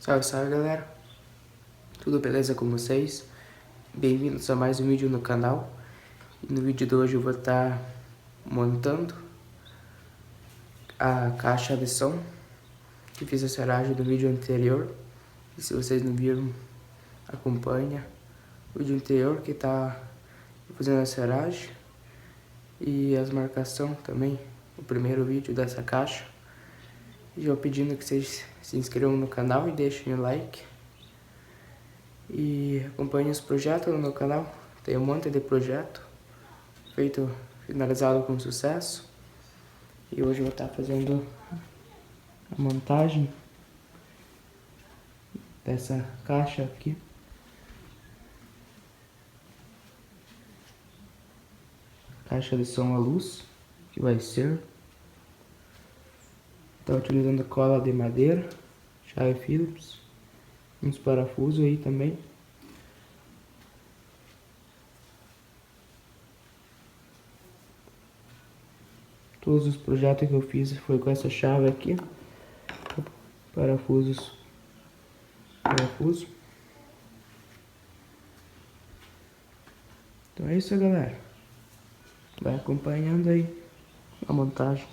Salve, salve galera, tudo beleza com vocês? Bem-vindos a mais um vídeo no canal. E no vídeo de hoje eu vou estar montando a caixa de som que fiz a serragem do vídeo anterior. E se vocês não viram, acompanha o vídeo anterior que tá fazendo a serragem e as marcações também, o primeiro vídeo dessa caixa. E eu pedindo que vocês se inscrevam no canal e deixem o like. E acompanhem os projetos no meu canal. Tem um monte de projeto feito, finalizado com sucesso. E hoje eu vou estar fazendo a montagem dessa caixa aqui. Caixa de som à luz, que vai ser. Estou utilizando cola de madeira, chave Phillips, uns parafusos aí também. Todos os projetos que eu fiz foi com essa chave aqui. Parafuso. Então é isso, galera. Vai acompanhando aí a montagem.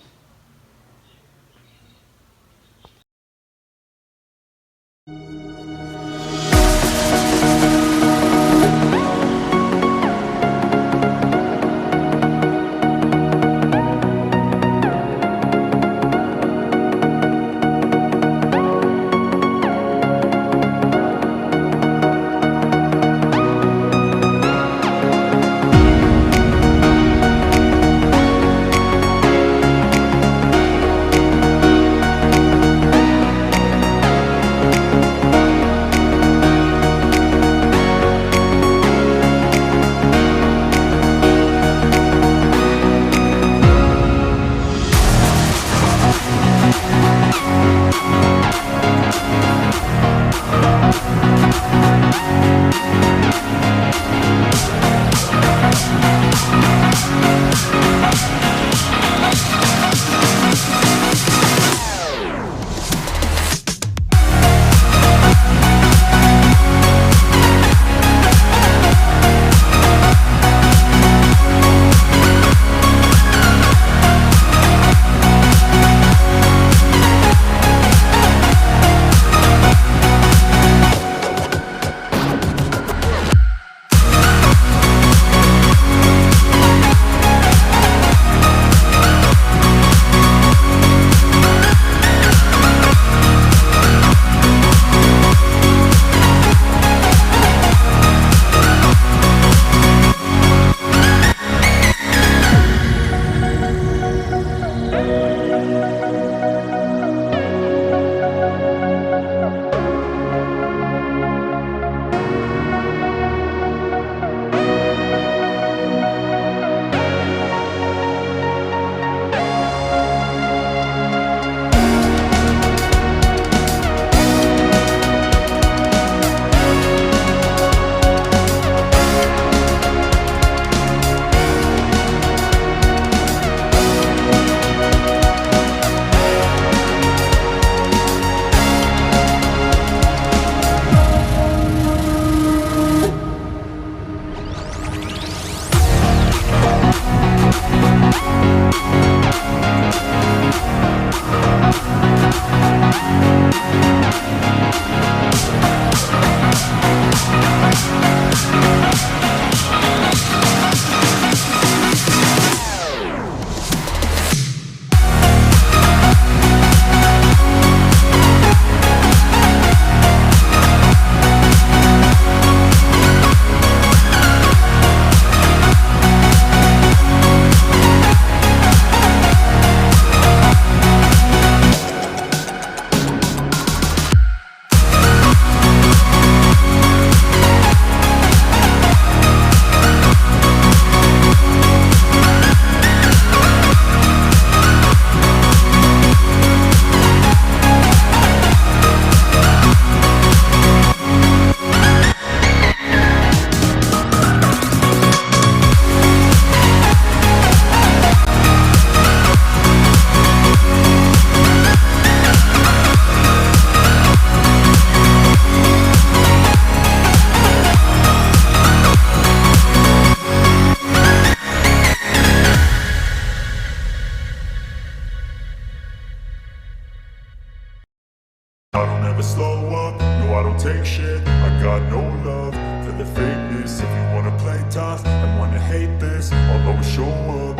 never slow up, no I don't take shit. I got no love for the fakeness. If you wanna play tough and wanna hate this, I'll always show up.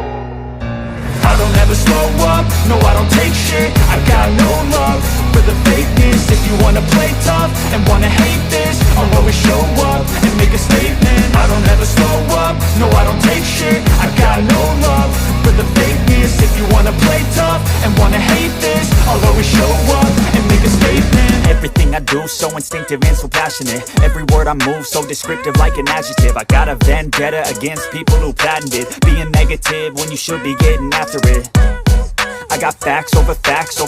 I don't ever slow up, no I don't take shit. I got no love for the fakeness. If you wanna play tough and wanna hate this, I'll always show up and make a statement. I don't ever slow up, no I don't take shit. I got no love for the fakeness. If you wanna play tough and wanna hate this, I'll always show up and make a statement. Everything I do so instinctive and so passionate. Every word I move so descriptive like an adjective. I got a vendetta against people who patented being negative when you should be getting after it. I got facts over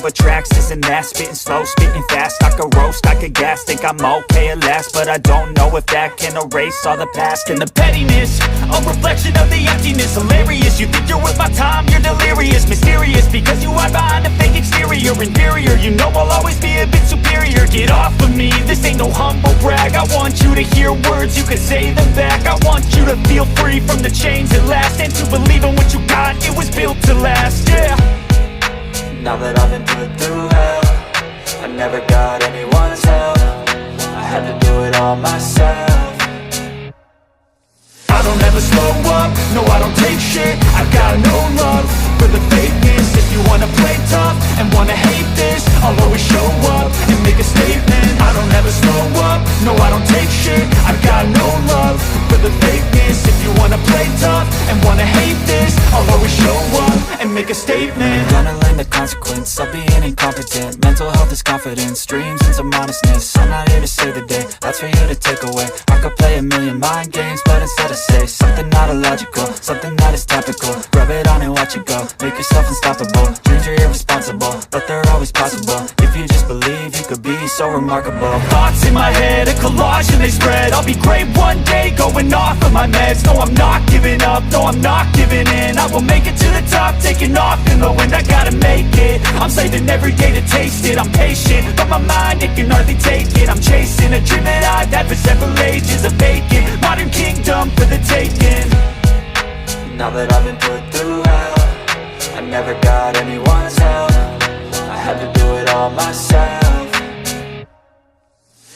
tracks, this and that. Spitting slow, spitting fast. I could roast, I could gas. Think I'm okay at last, but I don't know if that can erase all the past. And the pettiness, a reflection of the emptiness. Hilarious, you think you're worth my time, you're delirious. Mysterious, because you hide behind a fake exterior. Inferior, you know I'll always be a bit superior. Get off of me, this ain't no humble brag. I want you to hear words, you can say them back. I want you to feel free from the chains at last, and to believe in what you got, it was built to last, yeah. Now that I've been put through hell, I never got anyone's help. I had to do it all myself. I don't ever slow up, no I don't take shit. I got no love for the fakeness. If you wanna play tough and wanna hate this, I'll always show up and make a statement. I don't ever slow up, no I don't take shit. I got no love for the fakeness. If you wanna play tough and wanna hate this, I'll always show up and make a statement. Gonna learn the consequence of being incompetent. Mental health is confidence, dreams and some modestness. I'm not here to save the day, that's for you to take away. I could play a million mind games, but instead I say something not illogical, something that is topical. Rub it on and watch it go, make yourself unstoppable. Dreams are irresponsible, but they're always possible. If you just believe, you could be so remarkable. Thoughts in my head, a collage and they spread. I'll be great one day, going off of my meds. No, I'm not giving up, no, I'm not giving in. I will make it to the top, taking off in the wind. I gotta make it, I'm saving every day to taste it. I'm patient, but my mind, it can hardly take it. I'm chasing a dream that I've had for several ages. A vacant, modern kingdom for the taking. Now that I've been put through hell, I never got anyone's help. I had to do it all myself.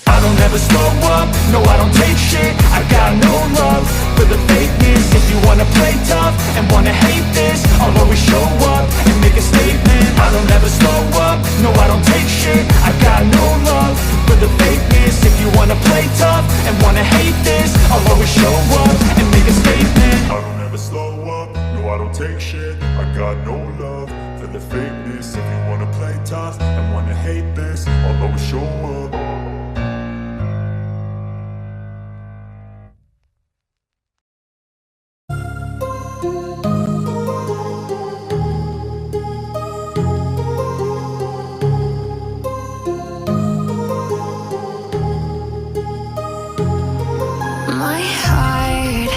I don't ever slow up, no I don't take shit. I got no love for the fakeness. If you wanna play tough and wanna hate this, I'll always show up and make a statement. I don't ever slow up, no I don't take shit. I got no love for the fakeness. If you wanna play tough and wanna hate this, I'll always show up and make a statement. I don't ever slow up, no I don't take shit. I got no love for the fakeness. If you wanna play tough and wanna hate this, I'll always show up. My heart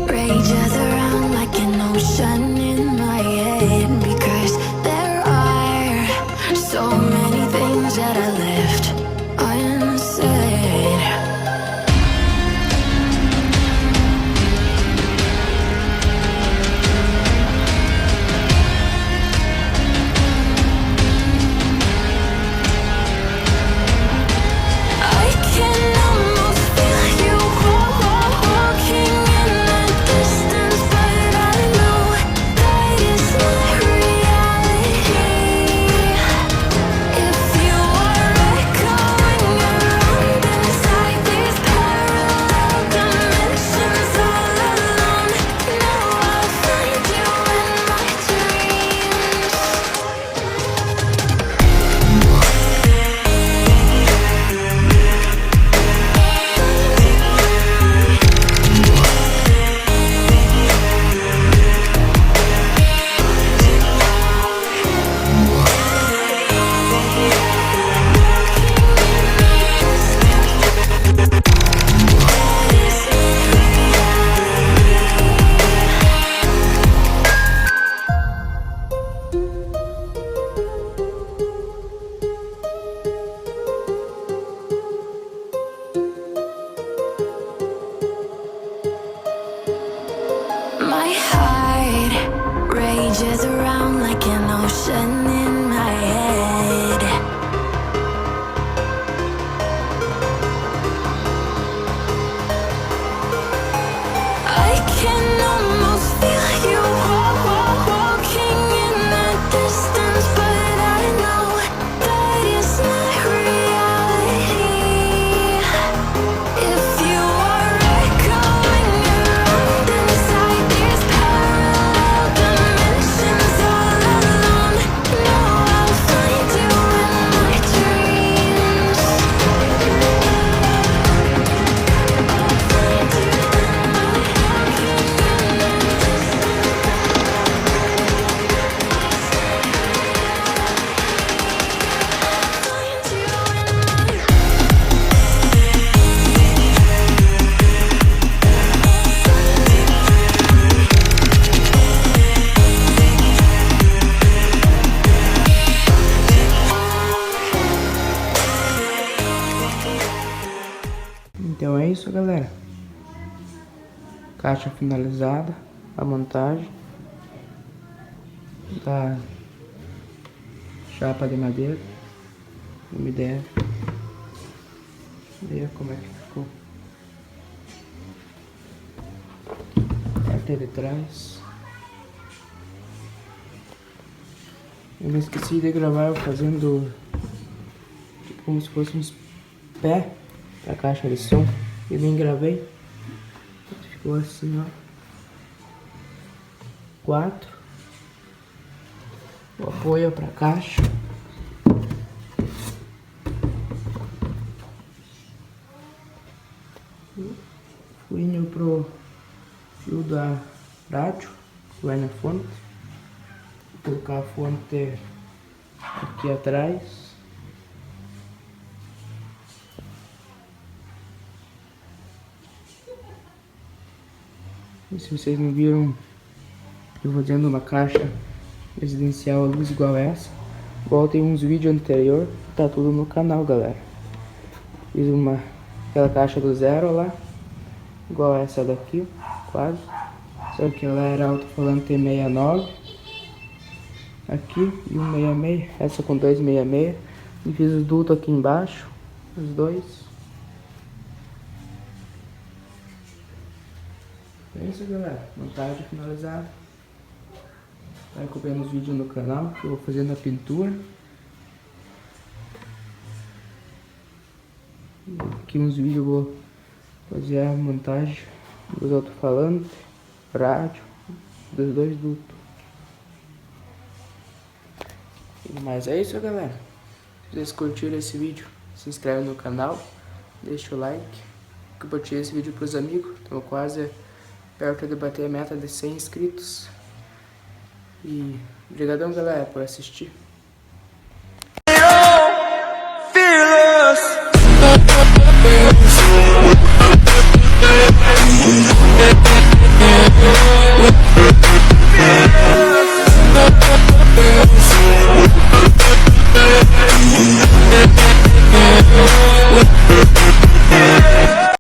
rages around like an ocean in my head, because there are so many things that I left unsaid. I can almost feel you walking in the distance, but I know that it's not reality. If you are echoing around inside these parallel dimensions all alone, now I'll find you in my dreams. My heart rages around like an ocean in my head. Então é isso, galera. Caixa finalizada, a montagem da chapa de madeira MDF. Veja como é que ficou. Parte de trás. Eu me esqueci de gravar eu fazendo tipo, como se fosse uns pés pra caixa de som. E nem gravei. Ficou assim, ó. 4. O apoio pra caixa. Furinho pro fio da rádio, que vai na fonte. Vou colocar a fonte aqui atrás. E se vocês não viram eu fazendo uma caixa residencial à luz igual essa, voltem uns vídeos anteriores, tá tudo no canal, galera. Fiz aquela caixa do zero lá, igual essa daqui, quase. Só que ela era alto-falante 69 aqui e 166, essa com 266. E fiz os dutos aqui embaixo, os dois. É isso, galera, montagem finalizada. Vai acompanhando os vídeos no canal que eu vou fazendo a pintura. Aqui uns vídeos eu vou fazer a montagem dos alto-falantes, rádio, dos dois dutos. Mas é isso, galera. Se vocês curtiram esse vídeo, se inscreve no canal, deixa o like, compartilha esse vídeo pros amigos. Estamos quase perto de bater a meta de 100 inscritos. E obrigadão, galera, por assistir. Fearless.